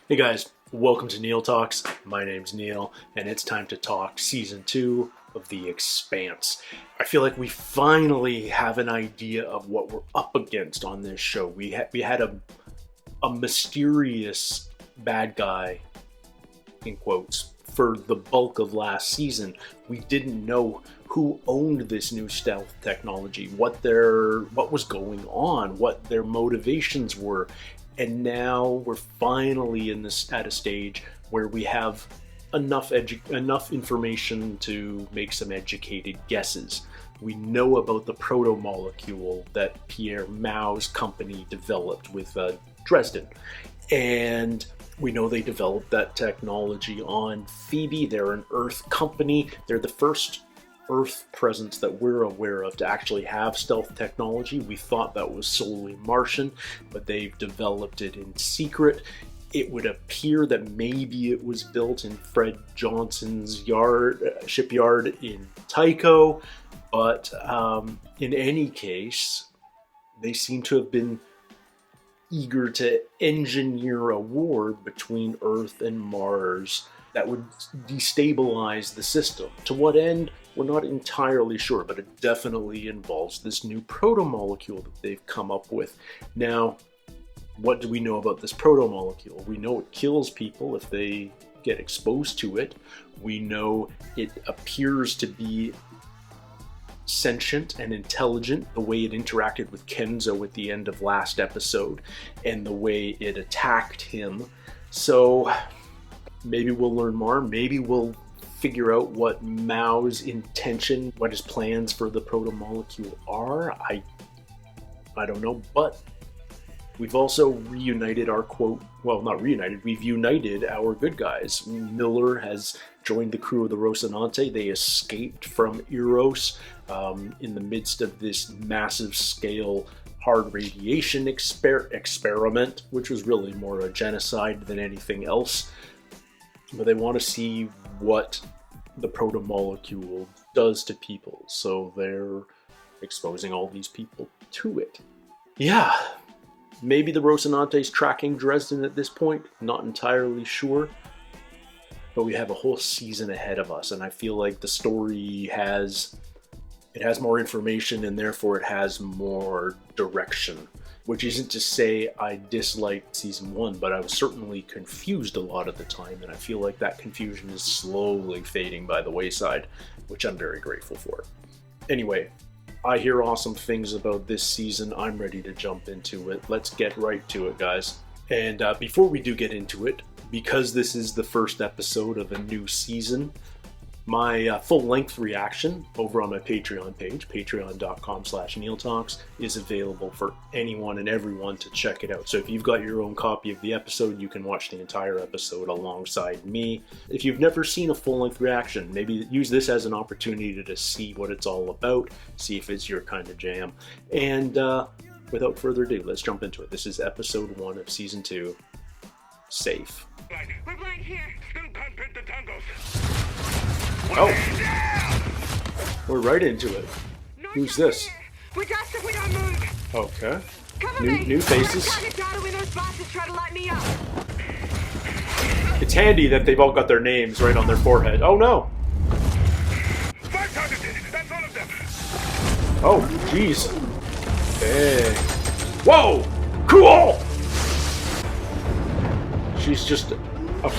Hey guys, welcome to Neil Talks. My name's Neil, and it's time to talk Season 2 of The Expanse. I feel like we finally have an idea of what we're up against on this show. We had a mysterious bad guy, in quotes, for the bulk of last season. We didn't know who owned this new stealth technology, what was going on, what their motivations were. And now we're finally at a stage where we have enough information to make some educated guesses. We know about the proto-molecule that Pierre Mao's company developed with Dresden. And we know they developed that technology on Phoebe. They're an Earth company. They're the first Earth presence that we're aware of to actually have stealth technology. We thought that was solely Martian, but they've developed it in secret. It would appear that maybe it was built in Fred Johnson's shipyard in Tycho, but in any case, they seem to have been eager to engineer a war between Earth and Mars that would destabilize the system. To what end? We're not entirely sure, but it definitely involves this new proto-molecule that they've come up with. Now, what do we know about this proto-molecule? We know it kills people if they get exposed to it. We know it appears to be sentient and intelligent, the way it interacted with Kenzo at the end of last episode, and the way it attacked him. So maybe we'll learn more. Maybe we'll figure out what Mao's intention, what his plans for the proto-molecule are. I don't know, but we've also reunited our we've united our good guys. Miller has joined the crew of the Rocinante. They escaped from Eros in the midst of this massive scale hard radiation experiment, which was really more a genocide than anything else. But they want to see what the proto-molecule does to people, so they're exposing all these people to it. Yeah, maybe the Rocinante's tracking Dresden at this point, not entirely sure. But we have a whole season ahead of us, and I feel like the story has more information, and therefore it has more direction. Which isn't to say I disliked season 1, but I was certainly confused a lot of the time, and I feel like that confusion is slowly fading by the wayside, which I'm very grateful for. Anyway, I hear awesome things about this season. I'm ready to jump into it. Let's get right to it, guys. And before we do get into it, because this is the first episode of a new season, my full-length reaction over on my Patreon page, patreon.com/NeilTalks, is available for anyone and everyone to check it out. So if you've got your own copy of the episode, you can watch the entire episode alongside me. If you've never seen a full-length reaction, maybe use this as an opportunity to see what it's all about, see if it's your kind of jam. And without further ado, let's jump into it. This is episode 1 of season 2, Safe. We're blind here. Oh, we're right into it. Who's this? We just if we don't move. Okay. Cover me. New faces. Try to light me up. It's handy that they've all got their names right on their forehead. Oh no. That's all of them. Oh, jeez. Dang. Whoa! Cool! She's just a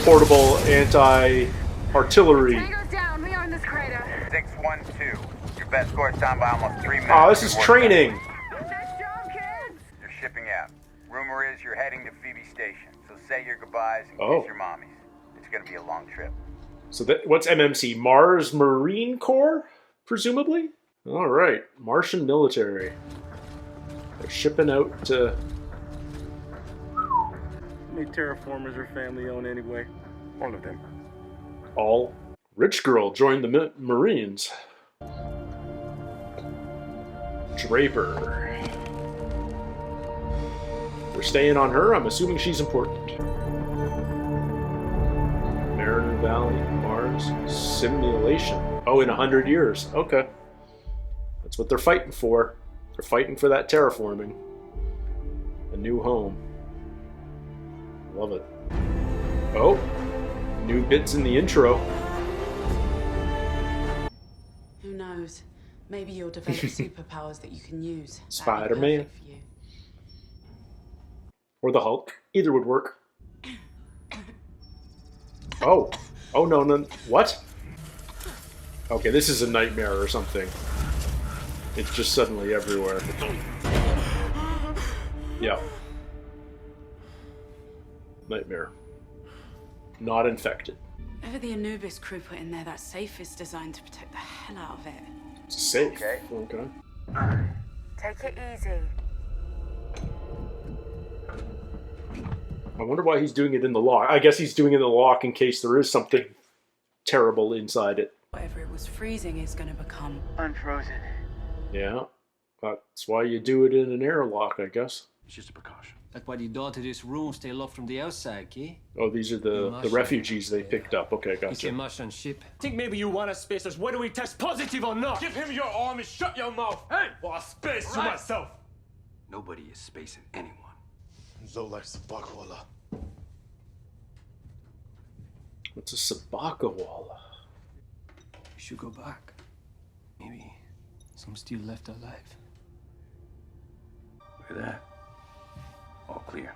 portable anti-artillery. Tango's down. We are in this crater. 612. Your best score's down by almost 3 minutes. Oh, this is training. Nice job, kids. You're shipping out. Rumor is you're heading to Phoebe Station. So say your goodbyes and Oh. kiss your mommies. It's gonna be a long trip. So what's MMC? Mars Marine Corps, presumably? All right, Martian military. They're shipping out to... How many terraformers are family owned anyway? All of them. all. Rich girl joined the Marines. Draper. We're staying on her. I'm assuming she's important. Mariner Valley, Mars, simulation. Oh, in 100 years. Okay. That's what they're fighting for. They're fighting for that terraforming. A new home. Love it. Oh, new bits in the intro. Who knows? Maybe you'll develop superpowers that you can use. That'd be Spider-Man. perfect for you. Or the Hulk. Either would work. Oh. Oh, no, no. What? Okay, this is a nightmare or something. It's just suddenly everywhere. Yeah. Nightmare. Not infected. Whatever the Anubis crew put in there, that safe is designed to protect the hell out of it. It's safe. Okay. Okay. Take it easy. I wonder why he's doing it in the lock. I guess he's doing it in the lock in case there is something terrible inside it. Whatever it was freezing is going to become Unfrozen. Yeah. That's why you do it in an airlock, I guess. It's just a precaution. Like why you door to this room stay locked from the outside, key? Oh, these are the refugees they picked up. Okay, You see a gotcha. Martian ship? Think maybe you want to space us. Whether we test positive or not. Give him your arm and shut your mouth. Hey, while I space to myself. Nobody is spacing anyone. What's a sabakawala? We should go back. Maybe some still left alive. Look at that. All clear.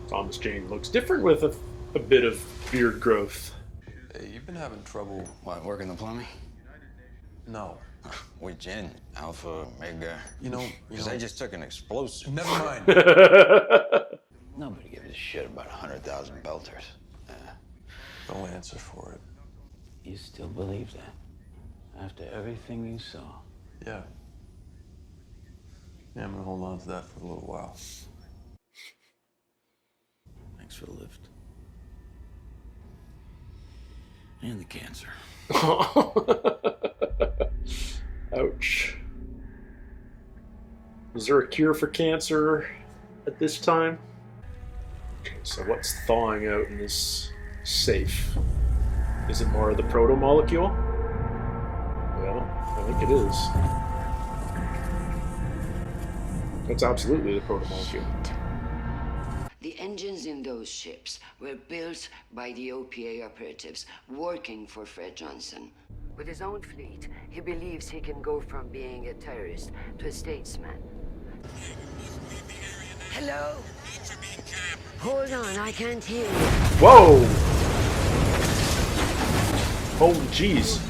Thomas Jane looks different with a bit of beard growth. Hey, you've been having trouble. What, working the plumbing? No. With Jen, Alpha, Omega. You know. Because I just took an explosive. Never mind. Nobody gives a shit about 100,000 belters. Don't answer for it. You still believe that? After everything you saw? Yeah. Yeah, I'm gonna hold on to that for a little while. Thanks for the lift. And the cancer. Ouch. Is there a cure for cancer at this time? Okay, so what's thawing out in this safe? Is it more of the proto-molecule? Well, I think it is. That's absolutely the proto-molecule. The engines in those ships were built by the OPA operatives working for Fred Johnson. With his own fleet, he believes he can go from being a terrorist to a statesman. Hello? Hold on, I can't hear you. Whoa! Holy jeez.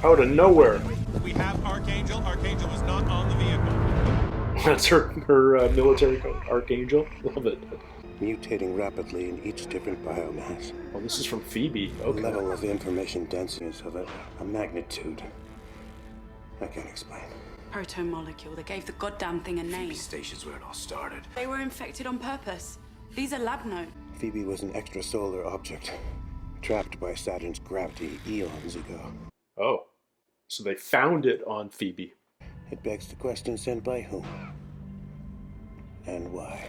Out of nowhere. We have Archangel. Archangel was not on the vehicle. That's her military code. Archangel. Love it. Mutating rapidly in each different biomass. Oh, this is from Phoebe. Okay. The level of information density is of a magnitude I can't explain. proto-molecule. They gave the goddamn thing a name. Phoebe Station's where it all started. They were infected on purpose. These are lab notes. Phoebe was an extrasolar object, trapped by Saturn's gravity eons ago. Oh, so they found it on Phoebe. It begs the question, sent by whom? And why?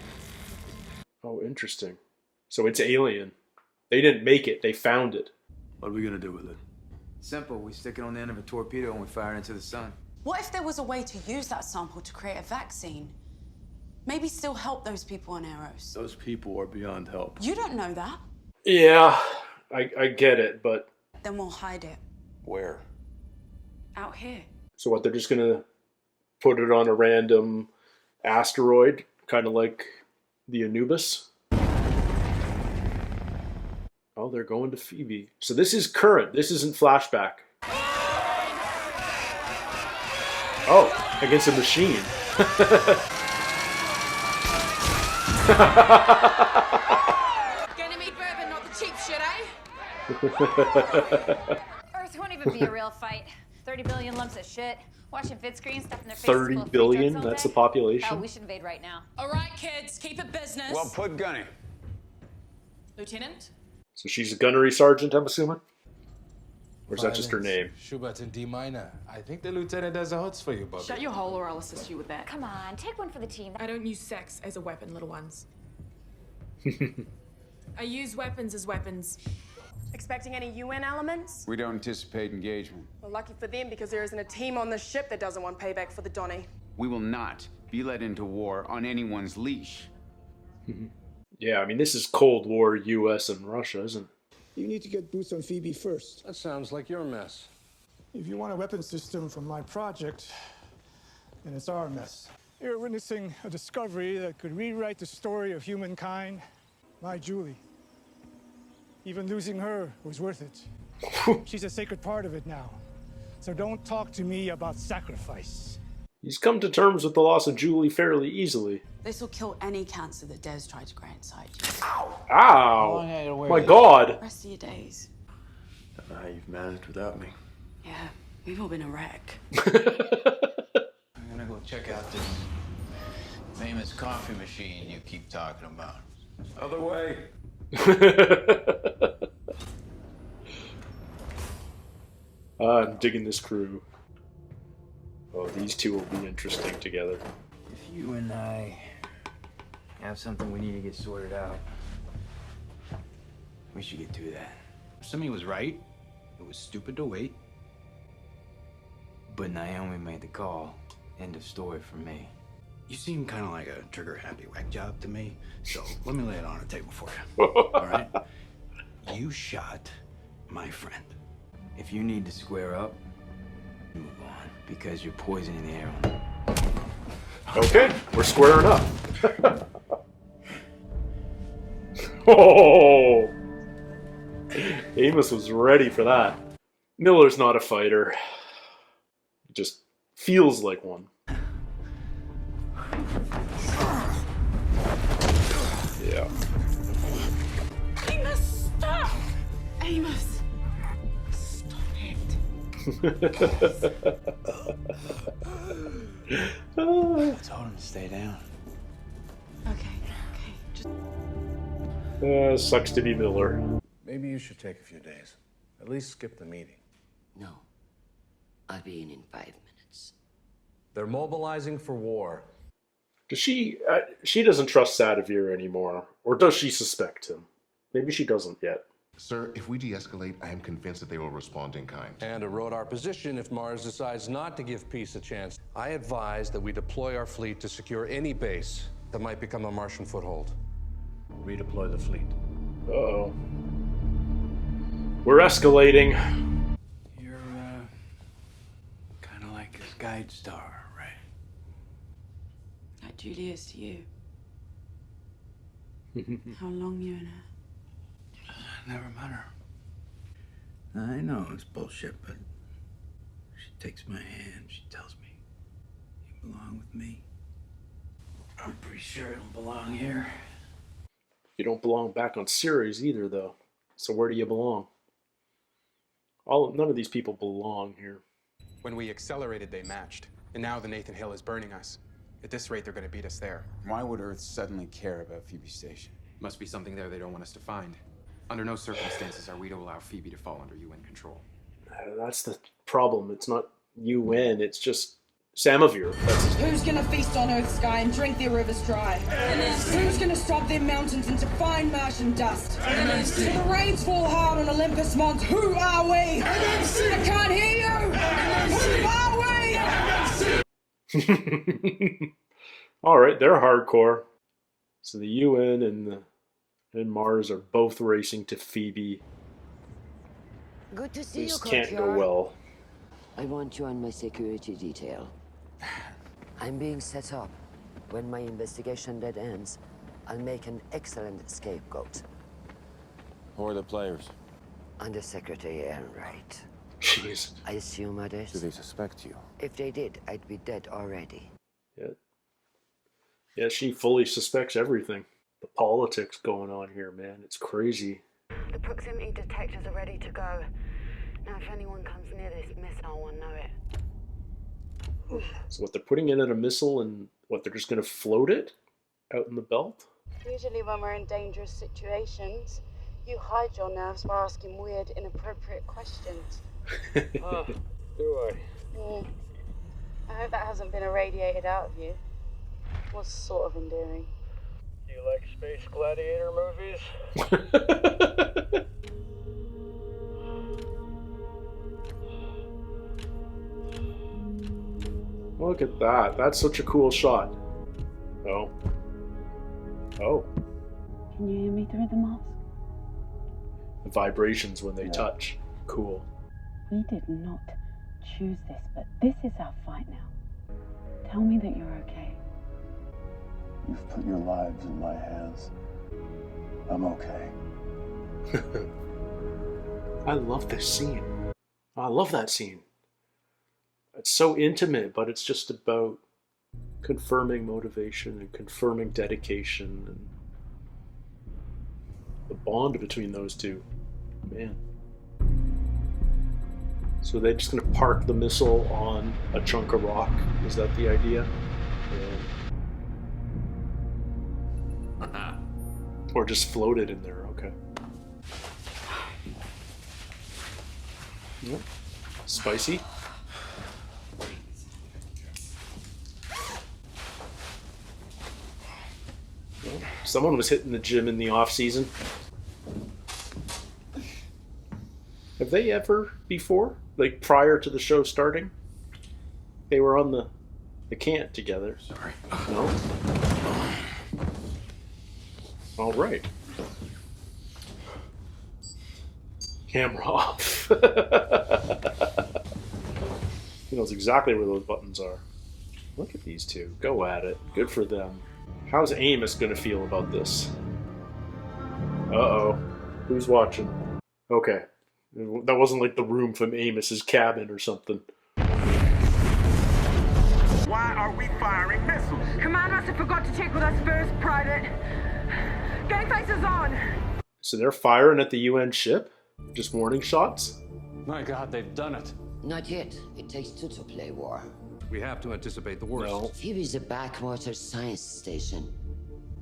Oh, interesting. So it's alien. They didn't make it, they found it. What are we gonna do with it? Simple. We stick it on the end of a torpedo and we fire it into the sun. What if there was a way to use that sample to create a vaccine? Maybe still help those people on Eros. Those people are beyond help. You don't know that. Yeah, I get it, but... Then we'll hide it. Where? Out here. So what, they're just gonna put it on a random asteroid, kind of like the Anubis? Oh, they're going to Phoebe. So this is current. This isn't flashback. Oh, against a machine. Gonna meet bourbon, not the cheap shit, eh? Earth won't even be a real fight. 30 billion lumps of shit. Watching vid screens, stuffing their faces 30 full of free billion? drugs all That's day. the population? Oh, we should invade right now. All right, kids, keep it business. Well put, Gunny. Lieutenant? So she's a gunnery sergeant, I'm assuming? Or is that just her name? Schubert in D minor. I think the lieutenant has the hoods for you, Bubby. Shut your hole or I'll assist you with that. Come on, take one for the team. I don't use sex as a weapon, little ones. I use weapons as weapons. Expecting any UN elements? We don't anticipate engagement. Well, lucky for them, because there isn't a team on the ship that doesn't want payback for the Donny. We will not be led into war on anyone's leash. Yeah, I mean, this is Cold War US and Russia, isn't it? You need to get boots on Phoebe first. That sounds like your mess. If you want a weapon system from my project, then it's our mess. You're witnessing a discovery that could rewrite the story of humankind. My Julie. Even losing her was worth it. She's a sacred part of it now. So don't talk to me about sacrifice. He's come to terms with the loss of Julie fairly easily. This will kill any cancer that dares try to grow inside you. Ow! My God! Rest of your days. Don't know how you've managed without me. Yeah, we've all been a wreck. I'm gonna go check out this famous coffee machine you keep talking about. Other way. I'm digging this crew. Oh, these two will be interesting together. If you and I have something we need to get sorted out, we should get to that. Simi was right. It was stupid to wait. But Naomi made the call. End of story for me. You seem kind of like a trigger-happy whack job to me, so let me lay it on the table for you. All right? You shot my friend. If you need to square up, move on, because you're poisoning the air. Okay, we're squaring up. Oh, Amos was ready for that. Miller's not a fighter. He just feels like one. Yeah. Amos, stop! Amos, stop it. I told him to stay down. Sucks to be Miller. Maybe you should take a few days. At least skip the meeting. No. I'll be in 5 minutes. They're mobilizing for war. Does she doesn't trust Sadavir anymore, or does she suspect him? Maybe she doesn't yet. Sir, if we de-escalate, I am convinced that they will respond in kind. And erode our position if Mars decides not to give peace a chance. I advise that we deploy our fleet to secure any base that might become a Martian foothold. Redeploy the fleet. Uh-oh. We're escalating. You're, kind of like his guide star, right? Like Julie is to you. How long you and her? Never met her. I know it's bullshit, but she takes my hand. She tells me, "You belong with me." I'm pretty sure I don't belong here. You don't belong back on Ceres either, though. So where do you belong? None of these people belong here. When we accelerated, they matched. And now the Nathan Hill is burning us. At this rate, they're going to beat us there. Why would Earth suddenly care about Phoebe Station? Must be something there they don't want us to find. Under no circumstances are we to allow Phoebe to fall under UN control. That's the problem. It's not UN, it's just Samavir. Who's gonna feast on Earth's sky and drink their rivers dry? Who's gonna stop their mountains into fine Martian dust? Till the rains fall hard on Olympus Mons, who are we? I can't hear you! Who are we? Alright, they're hardcore. So the UN and Mars are both racing to Phoebe. Good to see This you, can't go Courtyard. well. I want you on my security detail. I'm being set up. When my investigation dead ends, I'll make an excellent scapegoat. Who are the players? Undersecretary Ehrenreich. Jeez. I assume others. Do they suspect you? If they did, I'd be dead already. Yeah, she fully suspects everything. The politics going on here, man. It's crazy. The proximity detectors are ready to go. Now, if anyone comes near this missile, we'll know it. So what, they're putting in a missile and what, they're just going to float it out in the belt? Usually when we're in dangerous situations, you hide your nerves by asking weird, inappropriate questions. Do I? I hope that hasn't been irradiated out of you. Was sort of endearing. Do you like space gladiator movies? Look at that. That's such a cool shot. Oh. Oh. Can you hear me through the mask? The vibrations when they touch. Cool. We did not choose this, but this is our fight now. Tell me that you're okay. You've put your lives in my hands. I'm okay. I love this scene. I love that scene. It's so intimate, but it's just about confirming motivation and confirming dedication and the bond between those two. Man. So they're just gonna park the missile on a chunk of rock? Is that the idea? Yeah. Or just float it in there, okay. Yep. Spicy. Well, someone was hitting the gym in the off season. Have they ever before? Like prior to the show starting? They were on the cant together. Sorry. No? All right. Camera off. He knows exactly where those buttons are. Look at these two. Go at it. Good for them. How's Amos gonna feel about this? Uh-oh. Who's watching? Okay. That wasn't like the room from Amos's cabin or something. Why are we firing missiles? Command must have forgot to check with us first, Private. Gang faces on. So they're firing at the UN ship? Just warning shots? My God, they've done it. Not yet. It takes two to play war. We have to anticipate the worst. No. Phoebe's a backwater science station.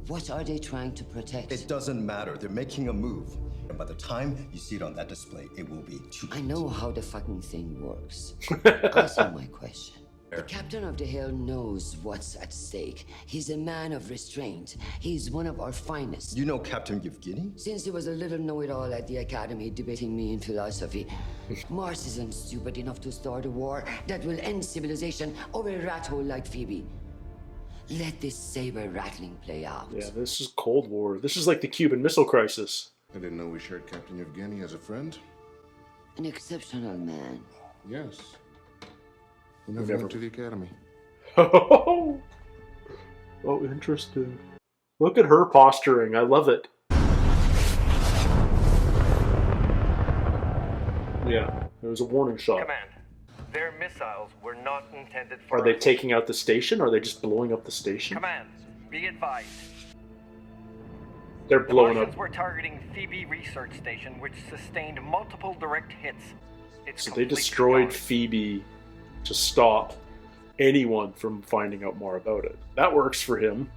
What are they trying to protect? It doesn't matter. They're making a move. And by the time you see it on that display, it will be too late. I know how the fucking thing works. Answer my question. The captain of the Hill knows what's at stake. He's a man of restraint. He's one of our finest. You know Captain Yevgeny? Since he was a little know-it-all at the academy debating me in philosophy, Mars isn't stupid enough to start a war that will end civilization over a rat hole like Phoebe. Let this saber rattling play out. Yeah, this is Cold War. This is like the Cuban Missile Crisis. I didn't know we shared Captain Yevgeny as a friend. An exceptional man. Yes. We never went to the academy. Oh, interesting. Look at her posturing. I love it. Yeah, it was a warning shot. Command. Their missiles were not intended for... Are they taking out the station? Or are they just blowing up the station? Command, be advised. They're blowing the up. Martians were targeting Phoebe Research Station, which sustained multiple direct hits. It's So they completely destroyed gone. Phoebe to stop anyone from finding out more about it. That works for him.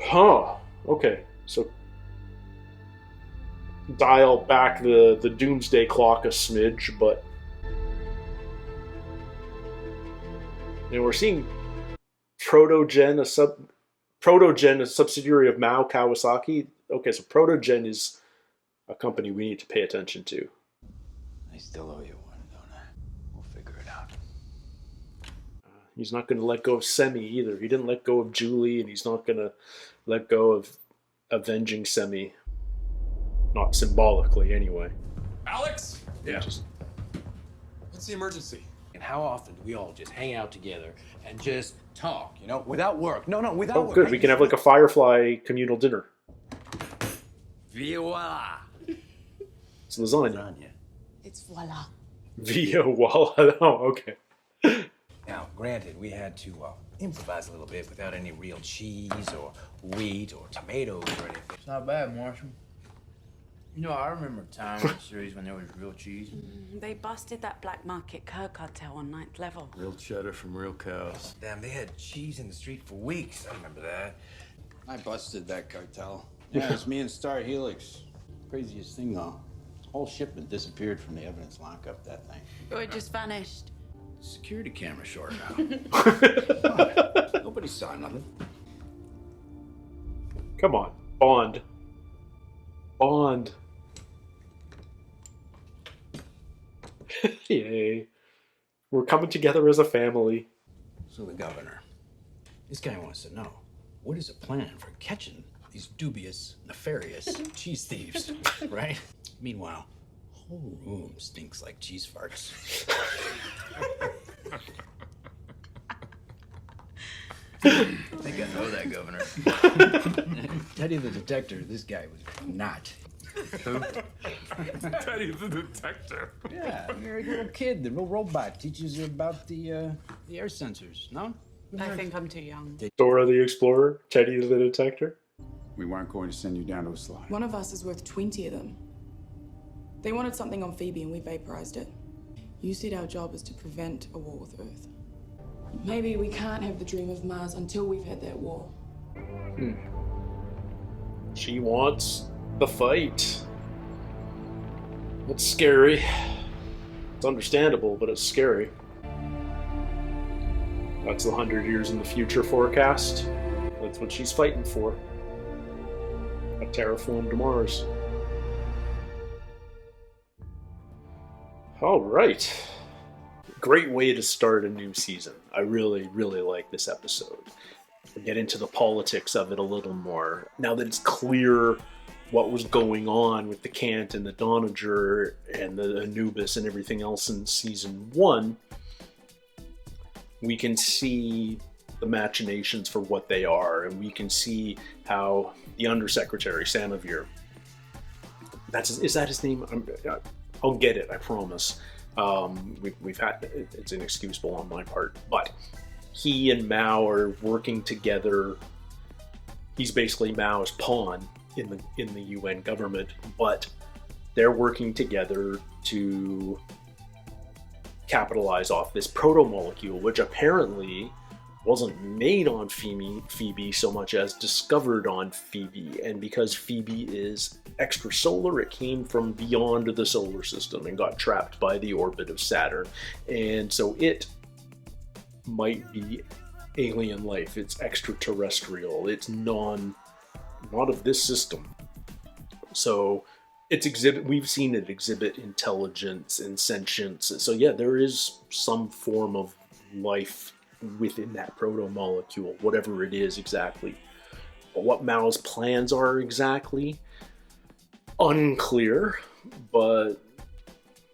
Huh. Okay, so dial back the doomsday clock a smidge, but we're seeing Protogen, a subsidiary of Mao Kawasaki. Okay, so Protogen is a company we need to pay attention to. I still owe you one, don't I? We'll figure it out. He's not going to let go of Semi either. He didn't let go of Julie, and he's not going to let go of avenging Semi. Not symbolically, anyway. Alex? Yeah. What's the emergency? And how often do we all just hang out together and just talk, you know, without work? No, without Oh, work. good. We can have like a Firefly communal dinner. Voila. It's lasagna. It's voila. Voila. Oh, okay. Now, granted, we had to improvise a little bit without any real cheese or wheat or tomatoes or anything. It's not bad, Marshall. You know, I remember a time in the series when there was real cheese. They busted that black market cur cartel on 9th level. Real cheddar from real cows. Damn, they had cheese in the street for weeks. I remember that. I busted that cartel. Yeah, it's me and Star Helix. Craziest thing, though. The whole shipment disappeared from the evidence lockup, that thing. Or it just vanished. Security camera short now. Nobody saw nothing. Come on. Bond. Bond. Yay. We're coming together as a family. So the governor, this guy wants to know, what is the plan for catching these dubious, nefarious cheese thieves, right? Meanwhile, whole room stinks like cheese farts. I think I know that, Governor. Teddy the detector, this guy was not. Who? Teddy the detective. Yeah, you're a little kid. The little robot teaches you about the air sensors, no? I think I'm too young. Dora the Explorer, Teddy the Detector. We weren't going to send you down to a slaughter. One of us is worth 20 of them. They wanted something on Phoebe and we vaporized it. You said our job is to prevent a war with Earth. Maybe we can't have the dream of Mars until we've had that war. She wants the fight. It's scary. It's understandable, but it's scary. That's the 100 years in the future forecast. That's what she's fighting for. A terraformed Mars. All right. Great way to start a new season. I really, really like this episode. We'll get into the politics of it a little more. Now that it's clear what was going on with the Cant and the Donager and the Anubis and everything else in season 1, we can see the machinations for what they are, and we can see how the Undersecretary, Samavir, is that his name? I'll get it, I promise. We've had, it's inexcusable on my part, but he and Mao are working together. He's basically Mao's pawn in the UN government, but they're working together to capitalize off this proto-molecule, which apparently wasn't made on Phoebe so much as discovered on Phoebe. And because Phoebe is extrasolar, it came from beyond the solar system and got trapped by the orbit of Saturn. And so it might be alien life. It's extraterrestrial. It's not of this system. So we've seen it exhibit intelligence and sentience. So yeah, there is some form of life within that proto-molecule, whatever it is exactly. But what Mao's plans are exactly, unclear, but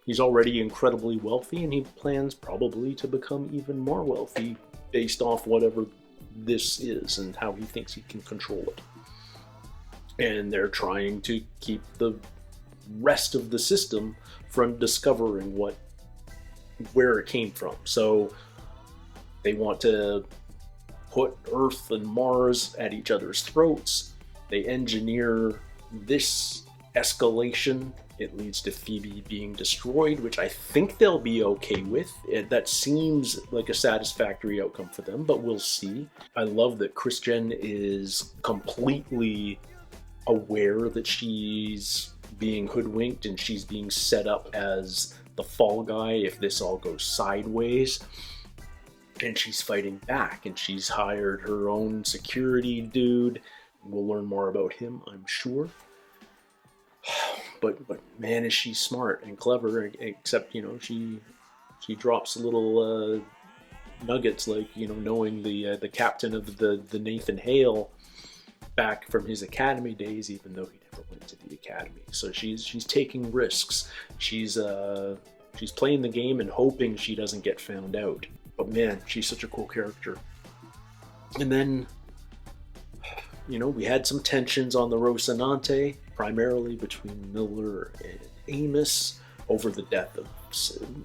he's already incredibly wealthy, and he plans probably to become even more wealthy based off whatever this is and how he thinks he can control it. And they're trying to keep the rest of the system from discovering where it came from. So they want to put Earth and Mars at each other's throats. They engineer this escalation. It leads to Phoebe being destroyed, which I think they'll be okay with. That seems like a satisfactory outcome for them, but we'll see. I love that Christian is completely aware that she's being hoodwinked and she's being set up as the fall guy if this all goes sideways. And she's fighting back, and she's hired her own security dude. We'll learn more about him, I'm sure. But man, is she smart and clever, except, she drops little nuggets like, knowing the captain of the Nathan Hale back from his academy days, even though he never went to the academy. So she's taking risks. She's playing the game and hoping she doesn't get found out. But man, she's such a cool character. And then, we had some tensions on the Rocinante, primarily between Miller and Amos over the death of,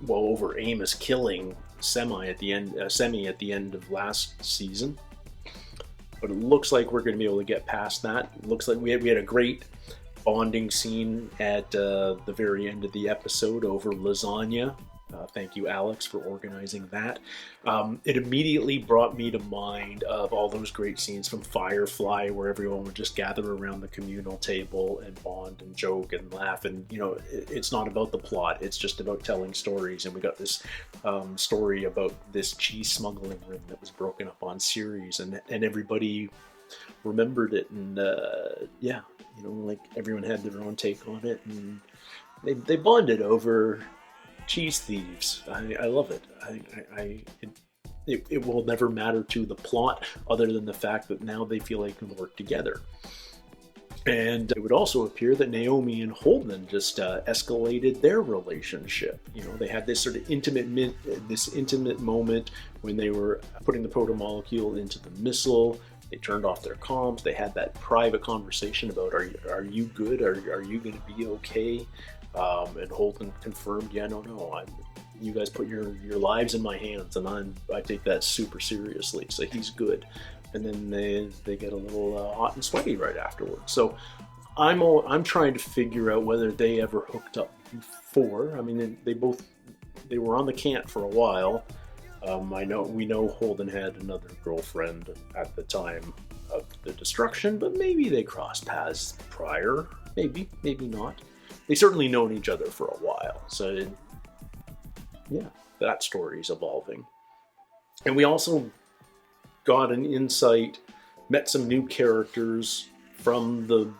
over Amos killing Semi at the end of last season. But it looks like we're going to be able to get past that. It looks like we had a great bonding scene at the very end of the episode over lasagna. Thank you, Alex, for organizing that. It immediately brought me to mind of all those great scenes from Firefly, where everyone would just gather around the communal table and bond and joke and laugh. And, it's not about the plot. It's just about telling stories. And we got this story about this cheese smuggling ring that was broken up on series, and everybody remembered it. And, everyone had their own take on it. And they bonded over cheese thieves. I love it. It will never matter to the plot, other than the fact that now they feel they can work together. And it would also appear that Naomi and Holden just escalated their relationship. You know, they had this sort of intimate moment when they were putting the protomolecule into the missile. They turned off their comms. They had that private conversation about, are you good? Are you going to be okay? And Holden confirmed, yeah, no, you guys put your lives in my hands, and I take that super seriously. So he's good. And then they get a little hot and sweaty right afterwards. So I'm trying to figure out whether they ever hooked up before. I mean, they were on the cant for a while. We know Holden had another girlfriend at the time of the destruction, but maybe they crossed paths prior. Maybe not. They certainly known each other for a while. So yeah, that story's evolving. And we also got an insight, met some new characters from the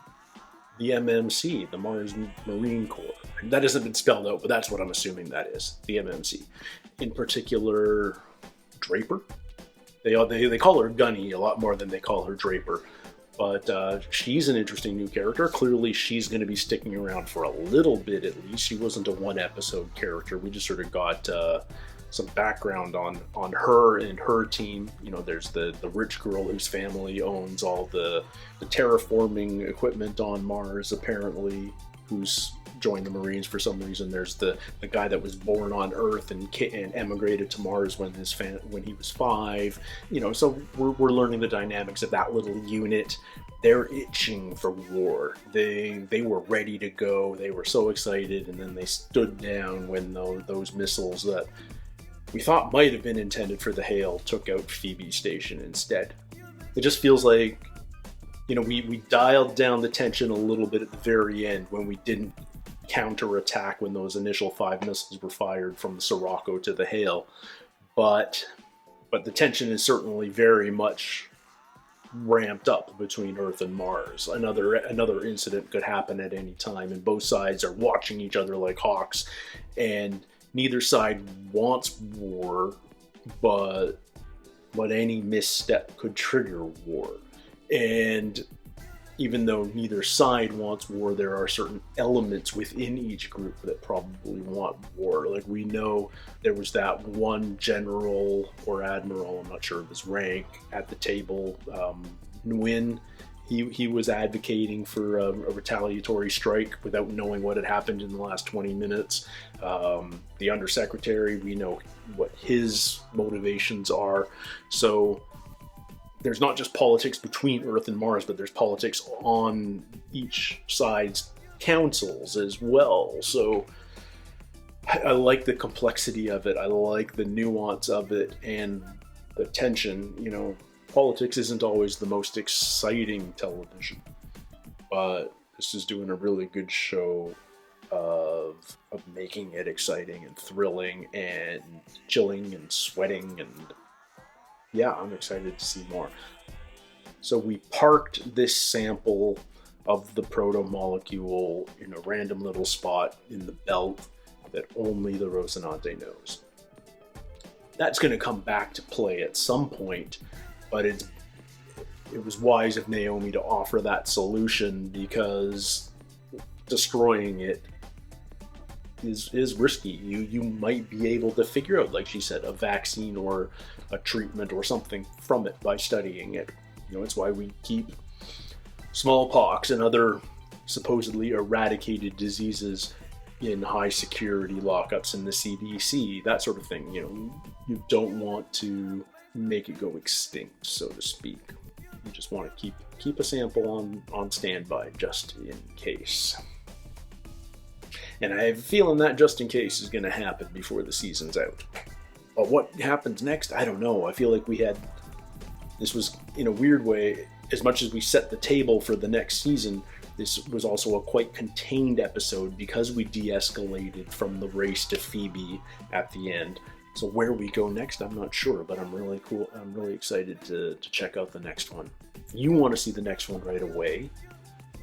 MMC, the Mars Marine Corps. That hasn't been spelled out, but that's what I'm assuming that is, the MMC. In particular, Draper. They call her Gunny a lot more than they call her Draper. But she's an interesting new character. Clearly, she's going to be sticking around for a little bit at least. She wasn't a one-episode character. We just sort of got some background on her and her team. You know, there's the rich girl whose family owns all the terraforming equipment on Mars, apparently, who's joined the Marines for some reason. There's the guy that was born on Earth and emigrated to Mars when he was 5. You know, so we're learning the dynamics of that little unit. They're itching for war. They were ready to go. They were so excited, and then they stood down when those missiles that we thought might have been intended for the Hale took out Phoebe Station instead. It just feels like, you know, we dialed down the tension a little bit at the very end when we didn't counterattack when those initial 5 missiles were fired from the Sirocco to the Hale. But the tension is certainly very much ramped up between Earth and Mars. Another incident could happen at any time, and both sides are watching each other like hawks, and neither side wants war, but any misstep could trigger war. And even though neither side wants war, there are certain elements within each group that probably want war. Like, we know there was that one general or admiral, I'm not sure of his rank, at the table, Nguyen. He was advocating for a retaliatory strike without knowing what had happened in the last 20 minutes. The undersecretary, we know what his motivations are. So there's not just politics between Earth and Mars, but there's politics on each side's councils as well. So I like the complexity of it. I like the nuance of it and the tension. You know, politics isn't always the most exciting television, but this is doing a really good show of making it exciting and thrilling and chilling and sweating, and yeah, I'm excited to see more. So we parked this sample of the proto-molecule in a random little spot in the belt that only the Rocinante knows. That's going to come back to play at some point, but it was wise of Naomi to offer that solution, because destroying it is risky. You might be able to figure out, like she said, a vaccine or a treatment or something from it by studying it. You know, it's why we keep smallpox and other supposedly eradicated diseases in high security lockups in the CDC, that sort of thing. You know, you don't want to make it go extinct, so to speak. You just want to keep a sample on standby just in case. And I have a feeling that just in case is going to happen before the season's out. But what happens next, I don't know. I feel like this was, in a weird way, as much as we set the table for the next season, this was also a quite contained episode because we de-escalated from the race to Phoebe at the end. So where we go next, I'm not sure, but I'm really excited to check out the next one. If you want to see the next one right away,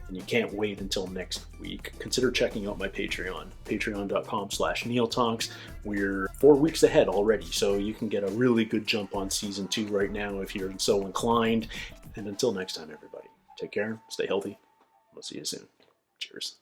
and you can't wait until next week, consider checking out my Patreon, patreon.com/NeilTalks. We're 4 weeks ahead already, so you can get a really good jump on season 2 right now if you're so inclined. And until next time, everybody, take care, stay healthy. We'll see you soon. Cheers.